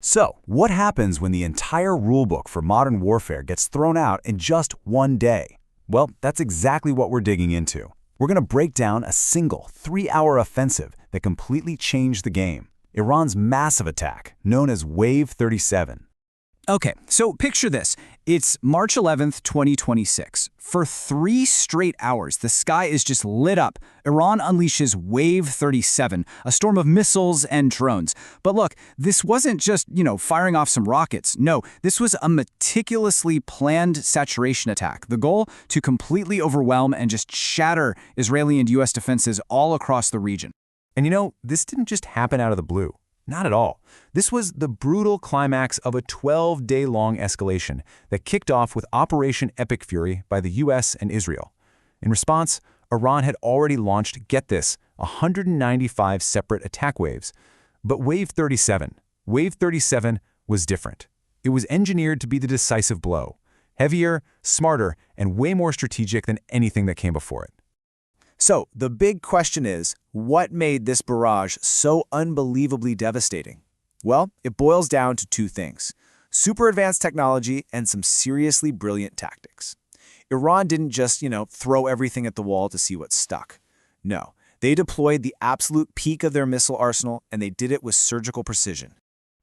So, what happens when the entire rulebook for modern warfare gets thrown out in just one day? Well, that's exactly what we're digging into. We're going to break down a single 3-hour offensive that completely changed the game. Iran's massive attack, known as Wave 37. Okay, so picture this. It's March 11th, 2026. For 3 straight hours, the sky is just lit up. Iran unleashes Wave 37, a storm of missiles and drones. But look, this wasn't just, firing off some rockets. No, this was a meticulously planned saturation attack. The goal, to completely overwhelm and just shatter Israeli and U.S. defenses all across the region. And this didn't just happen out of the blue. Not at all. This was the brutal climax of a 12-day-long escalation that kicked off with Operation Epic Fury by the U.S. and Israel. In response, Iran had already launched, get this, 195 separate attack waves. But Wave 37 was different. It was engineered to be the decisive blow. Heavier, smarter, and way more strategic than anything that came before it. So, the big question is, what made this barrage so unbelievably devastating? Well, it boils down to 2 things: super advanced technology and some seriously brilliant tactics. Iran didn't just, throw everything at the wall to see what stuck. No, they deployed the absolute peak of their missile arsenal, and they did it with surgical precision.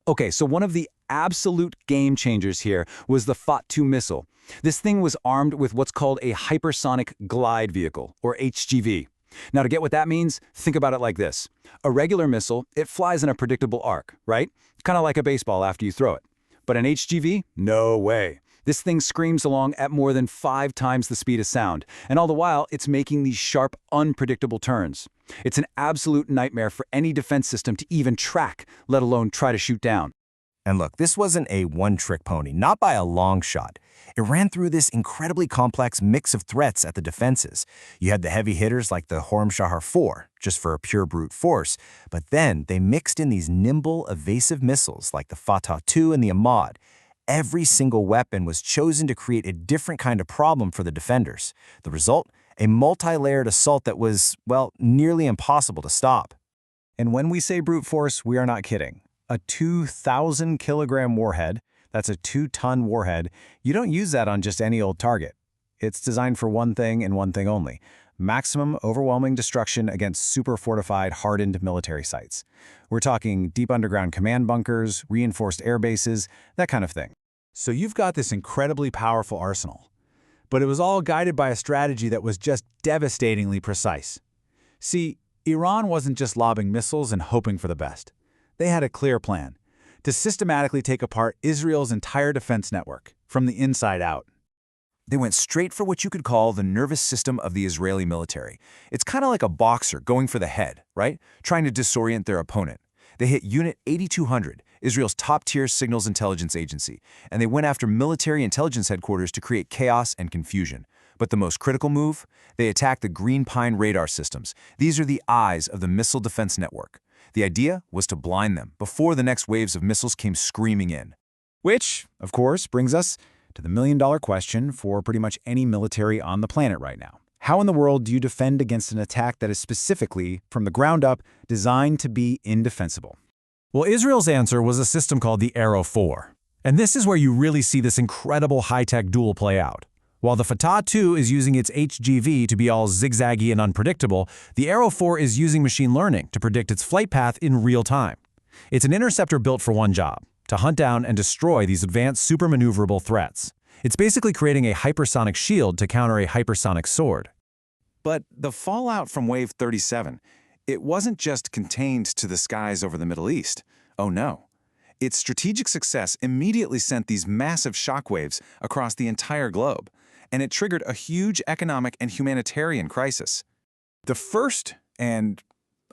Okay, so one of the absolute game changers here was the Fat-2 missile. This thing was armed with what's called a hypersonic glide vehicle, or HGV. Now, to get what that means, think about it like this. A regular missile, it flies in a predictable arc, right? Kind of like a baseball after you throw it. But an HGV? No way. This thing screams along at more than 5 times the speed of sound, and all the while, it's making these sharp, unpredictable turns. It's an absolute nightmare for any defense system to even track, let alone try to shoot down. And look, this wasn't a one-trick pony, not by a long shot. It ran through this incredibly complex mix of threats at the defenses. You had the heavy hitters like the Horm-Shahar 4, just for a pure brute force, but then they mixed in these nimble, evasive missiles like the Fatah-2 and the Ahmad. Every single weapon was chosen to create a different kind of problem for the defenders. The result? A multi-layered assault that was, well, nearly impossible to stop. And when we say brute force, we are not kidding. A 2,000-kilogram warhead, that's a 2-ton warhead, you don't use that on just any old target. It's designed for one thing and one thing only: maximum overwhelming destruction against super-fortified, hardened military sites. We're talking deep underground command bunkers, reinforced air bases, that kind of thing. So you've got this incredibly powerful arsenal, but it was all guided by a strategy that was just devastatingly precise. See, Iran wasn't just lobbing missiles and hoping for the best. They had a clear plan: to systematically take apart Israel's entire defense network, from the inside out. They went straight for what you could call the nervous system of the Israeli military. It's kind of like a boxer going for the head, right? Trying to disorient their opponent. They hit Unit 8200, Israel's top-tier signals intelligence agency, and they went after military intelligence headquarters to create chaos and confusion. But the most critical move? They attacked the Green Pine radar systems. These are the eyes of the missile defense network. The idea was to blind them before the next waves of missiles came screaming in. Which, of course, brings us to the million-dollar question for pretty much any military on the planet right now. How in the world do you defend against an attack that is specifically, from the ground up, designed to be indefensible? Well, Israel's answer was a system called the Arrow 4. And this is where you really see this incredible high-tech duel play out. While the Fatah-2 is using its HGV to be all zigzaggy and unpredictable, the Arrow 4 is using machine learning to predict its flight path in real time. It's an interceptor built for one job: to hunt down and destroy these advanced super-maneuverable threats. It's basically creating a hypersonic shield to counter a hypersonic sword. But the fallout from Wave 37, it wasn't just contained to the skies over the Middle East. Oh no. Its strategic success immediately sent these massive shockwaves across the entire globe, and it triggered a huge economic and humanitarian crisis. The first, and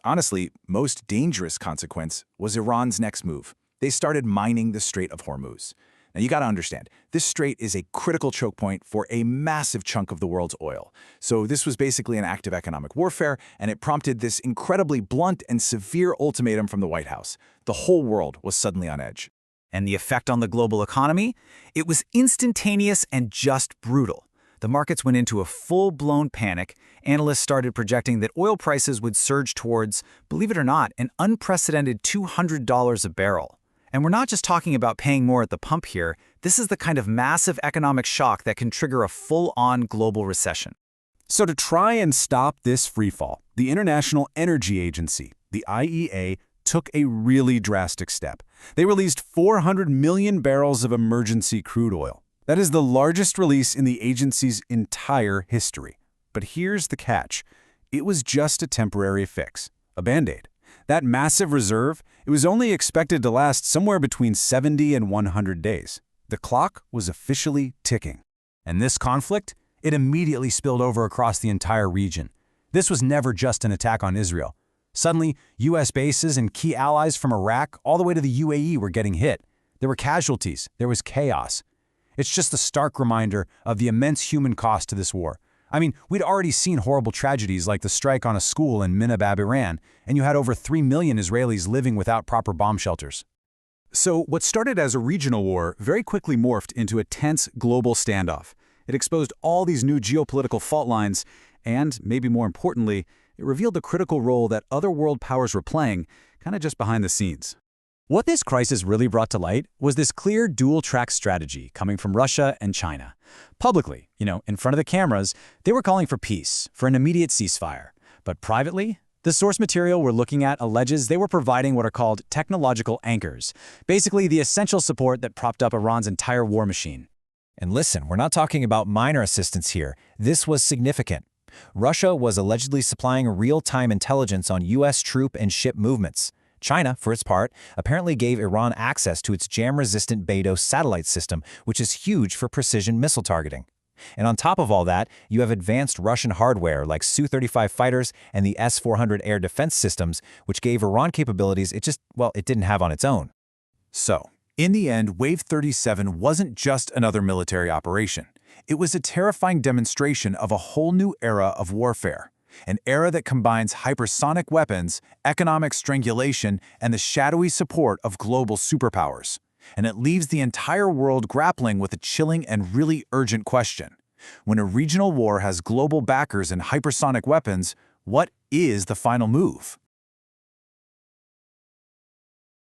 honestly, most dangerous consequence was Iran's next move. They started mining the Strait of Hormuz. Now, you gotta understand, this strait is a critical choke point for a massive chunk of the world's oil. So this was basically an act of economic warfare, and it prompted this incredibly blunt and severe ultimatum from the White House. The whole world was suddenly on edge. And the effect on the global economy? It was instantaneous and just brutal. The markets went into a full-blown panic. Analysts started projecting that oil prices would surge towards, believe it or not, an unprecedented $200 a barrel. And we're not just talking about paying more at the pump here. This is the kind of massive economic shock that can trigger a full-on global recession. So to try and stop this freefall, the International Energy Agency, the IEA, took a really drastic step. They released 400 million barrels of emergency crude oil. That is the largest release in the agency's entire history. But here's the catch. It was just a temporary fix, a Band-Aid. That massive reserve, it was only expected to last somewhere between 70 and 100 days. The clock was officially ticking. And this conflict, it immediately spilled over across the entire region. This was never just an attack on Israel. Suddenly, U.S. bases and key allies from Iraq all the way to the UAE were getting hit. There were casualties. There was chaos. It's just a stark reminder of the immense human cost to this war. I mean, we'd already seen horrible tragedies like the strike on a school in Minabab, Iran, and you had over 3 million Israelis living without proper bomb shelters. So what started as a regional war very quickly morphed into a tense global standoff. It exposed all these new geopolitical fault lines, and, maybe more importantly, it revealed the critical role that other world powers were playing, kind of just behind the scenes. What this crisis really brought to light was this clear dual-track strategy coming from Russia and China. Publicly, in front of the cameras, they were calling for peace, for an immediate ceasefire. But privately, the source material we're looking at alleges they were providing what are called technological anchors, basically the essential support that propped up Iran's entire war machine. And listen, we're not talking about minor assistance here. This was significant. Russia was allegedly supplying real-time intelligence on U.S. troop and ship movements. China, for its part, apparently gave Iran access to its jam-resistant Beidou satellite system, which is huge for precision missile targeting. And on top of all that, you have advanced Russian hardware like Su-35 fighters and the S-400 air defense systems, which gave Iran capabilities it didn't have on its own. So, in the end, Wave 37 wasn't just another military operation. It was a terrifying demonstration of a whole new era of warfare. An era that combines hypersonic weapons, economic strangulation, and the shadowy support of global superpowers. And it leaves the entire world grappling with a chilling and really urgent question. When a regional war has global backers and hypersonic weapons, what is the final move?